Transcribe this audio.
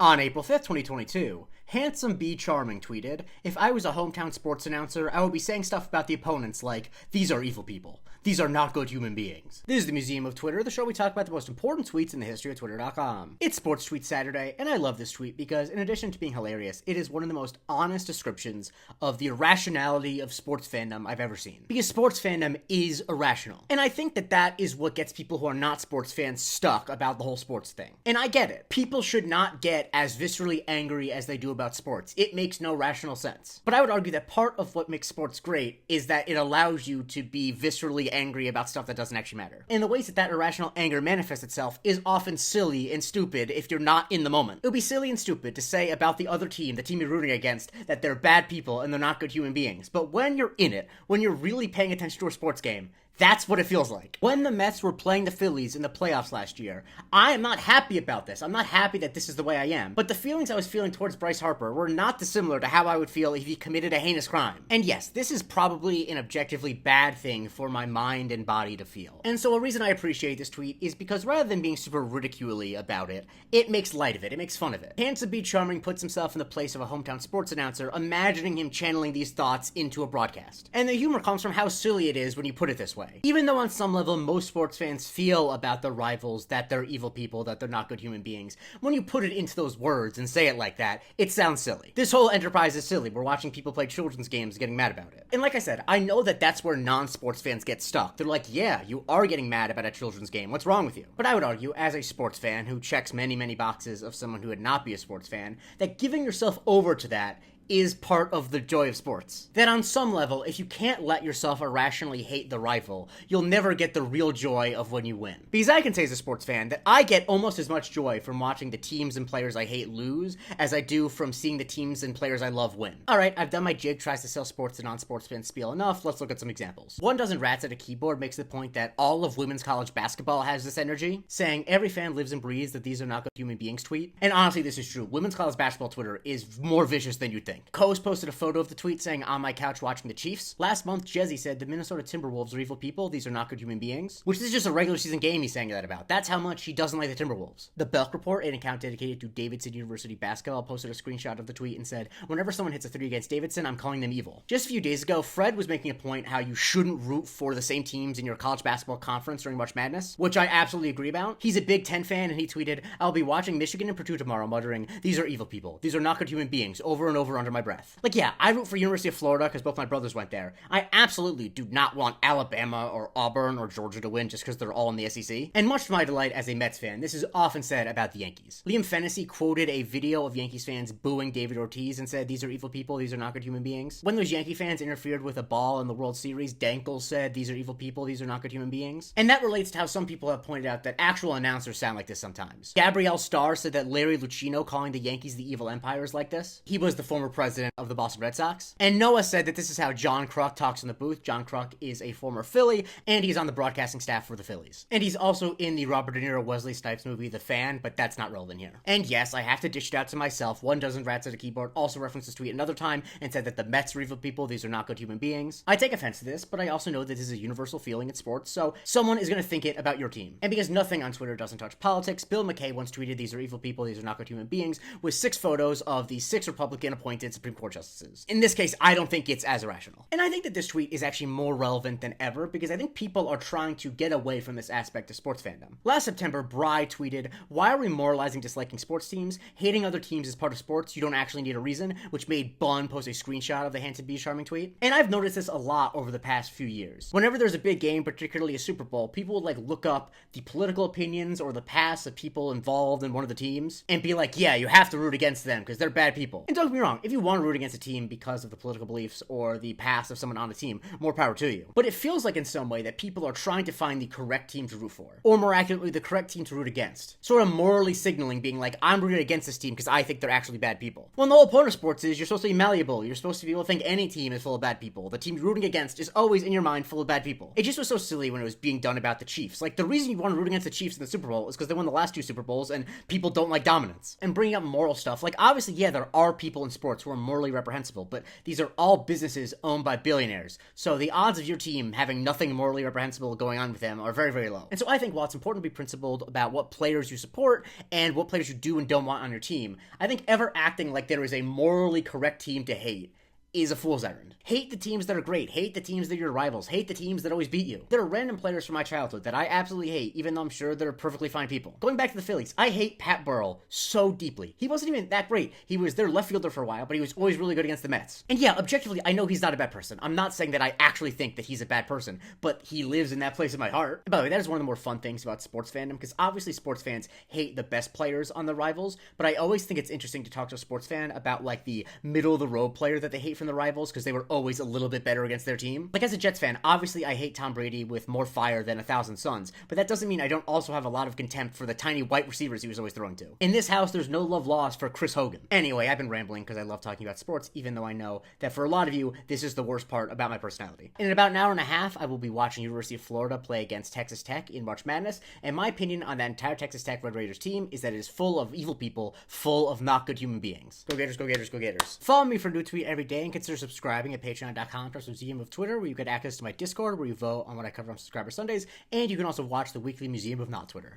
On April 5th, 2022, Handsome B. Charming tweeted, "If I was a hometown sports announcer, I would be saying stuff about the opponents like, these are evil people. These are not good human beings." This is the Museum of Twitter, the show we talk about the most important tweets in the history of Twitter.com. It's Sports Tweet Saturday, and I love this tweet because, in addition to being hilarious, it is one of the most honest descriptions of the irrationality of sports fandom I've ever seen. Because sports fandom is irrational. And I think that that is what gets people who are not sports fans stuck about the whole sports thing. And I get it. People should not get as viscerally angry as they do about sports. It makes no rational sense. But I would argue that part of what makes sports great is that it allows you to be viscerally angry about stuff that doesn't actually matter. And the ways that that irrational anger manifests itself is often silly and stupid if you're not in the moment. It would be silly and stupid to say about the other team, the team you're rooting against, that they're bad people and they're not good human beings. But when you're in it, when you're really paying attention to a sports game, that's what it feels like. When the Mets were playing the Phillies in the playoffs last year, I am not happy about this. I'm not happy that this is the way I am. But the feelings I was feeling towards Bryce Harper were not dissimilar to how I would feel if he committed a heinous crime. And yes, this is probably an objectively bad thing for my mind and body to feel. And so a reason I appreciate this tweet is because rather than being super ridiculous about it, it makes light of it. It makes fun of it. Handsome B. Charming puts himself in the place of a hometown sports announcer, imagining him channeling these thoughts into a broadcast. And the humor comes from how silly it is when you put it this way. Even though on some level most sports fans feel about their rivals that they're evil people, that they're not good human beings, when you put it into those words and say it like that, it sounds silly. This whole enterprise is silly. We're watching people play children's games getting mad about it. And like I said, I know that that's where non-sports fans get stuck. They're like, yeah, you are getting mad about a children's game. What's wrong with you? But I would argue, as a sports fan who checks many, many boxes of someone who would not be a sports fan, that giving yourself over to that is part of the joy of sports. That on some level, if you can't let yourself irrationally hate the rival, you'll never get the real joy of when you win. Because I can say as a sports fan that I get almost as much joy from watching the teams and players I hate lose as I do from seeing the teams and players I love win. Alright, I've done my Jake tries to sell sports to non-sports fans spiel enough, let's look at some examples. One Dozen Rats at a Keyboard makes the point that all of women's college basketball has this energy, saying every fan lives and breathes that these are not good human beings tweet. And honestly, this is true. Women's college basketball Twitter is more vicious than you'd think. Coase posted a photo of the tweet saying, "On my couch watching the Chiefs." Last month, Jezzy said, "The Minnesota Timberwolves are evil people. These are not good human beings." Which is just a regular season game he's saying that about. That's how much he doesn't like the Timberwolves. The Belk Report, an account dedicated to Davidson University basketball, posted a screenshot of the tweet and said, "Whenever someone hits a 3 against Davidson, I'm calling them evil." Just a few days ago, Fred was making a point how you shouldn't root for the same teams in your college basketball conference during March Madness, which I absolutely agree about. He's a Big Ten fan and he tweeted, "I'll be watching Michigan and Purdue tomorrow, muttering, 'These are evil people. These are not good human beings,' over and over under my breath." Like, yeah, I root for University of Florida because both my brothers went there. I absolutely do not want Alabama or Auburn or Georgia to win just because they're all in the SEC. And much to my delight as a Mets fan, this is often said about the Yankees. Liam Fennessy quoted a video of Yankees fans booing David Ortiz and said, "These are evil people, these are not good human beings." When those Yankee fans interfered with a ball in the World Series, Dankel said, "These are evil people, these are not good human beings." And that relates to how some people have pointed out that actual announcers sound like this sometimes. Gabrielle Starr said that Larry Lucchino calling the Yankees the evil empire is like this. He was the former president of the Boston Red Sox. And Noah said that this is how John Kruk talks in the booth. John Kruk is a former Philly, and he's on the broadcasting staff for the Phillies. And he's also in the Robert De Niro Wesley Snipes movie, The Fan, but that's not relevant here. And yes, I have to dish it out to myself. One Dozen Rats at a Keyboard also referenced this tweet another time and said that the Mets are evil people, these are not good human beings. I take offense to this, but I also know that this is a universal feeling in sports, so someone is going to think it about your team. And because nothing on Twitter doesn't touch politics, Bill McKay once tweeted, "These are evil people, these are not good human beings," with 6 photos of the 6 Republican appointed Supreme Court justices. In this case, I don't think it's as irrational. And I think that this tweet is actually more relevant than ever because I think people are trying to get away from this aspect of sports fandom. Last September, Bry tweeted, "Why are we moralizing disliking sports teams? Hating other teams is part of sports. You don't actually need a reason," which made Bun post a screenshot of the Handsome B. Charming tweet. And I've noticed this a lot over the past few years. Whenever there's a big game, particularly a Super Bowl, people would look up the political opinions or the past of people involved in one of the teams and be like, yeah, you have to root against them because they're bad people. And don't get me wrong, if you want to root against a team because of the political beliefs or the past of someone on the team, more power to you. But it feels like in some way that people are trying to find the correct team to root for, or more accurately, the correct team to root against. Sort of morally signaling, being like, I'm rooting against this team because I think they're actually bad people. Well, the whole point of sports is you're supposed to be malleable. You're supposed to be able to think any team is full of bad people. The team you're rooting against is always in your mind full of bad people. It just was so silly when it was being done about the Chiefs. Like, the reason you want to root against the Chiefs in the Super Bowl is because they won the last 2 Super Bowls and people don't like dominance. And bringing up moral stuff, like, obviously, yeah, there are people in sports sports who are morally reprehensible, but these are all businesses owned by billionaires. So the odds of your team having nothing morally reprehensible going on with them are very, very low. And so I think while it's important to be principled about what players you support and what players you do and don't want on your team, I think ever acting like there is a morally correct team to hate is a fool's errand. Hate the teams that are great. Hate the teams that are your rivals. Hate the teams that always beat you. There are random players from my childhood that I absolutely hate, even though I'm sure they're perfectly fine people. Going back to the Phillies, I hate Pat Burrell so deeply. He wasn't even that great. He was their left fielder for a while, but he was always really good against the Mets. And yeah, objectively, I know he's not a bad person. I'm not saying that I actually think that he's a bad person, but he lives in that place in my heart. And by the way, that is one of the more fun things about sports fandom, because obviously sports fans hate the best players on the rivals, but I always think it's interesting to talk to a sports fan about like the middle of the road player that they hate from the rivals, because they were always a little bit better against their team. Like as a Jets fan, obviously I hate Tom Brady with more fire than 1,000 suns, but that doesn't mean I don't also have a lot of contempt for the tiny white receivers he was always throwing to. In this house, there's no love lost for Chris Hogan. Anyway, I've been rambling because I love talking about sports, even though I know that for a lot of you, this is the worst part about my personality. In about an hour and a half, I will be watching University of Florida play against Texas Tech in March Madness, and my opinion on that entire Texas Tech Red Raiders team is that it is full of evil people, full of not good human beings. Go Gators, go Gators, go Gators. Follow me for a new tweet every day, and consider subscribing at patreon.com/Museum of Twitter, where you get access to my Discord, where you vote on what I cover on Subscriber Sundays, and you can also watch the weekly Museum of Not Twitter.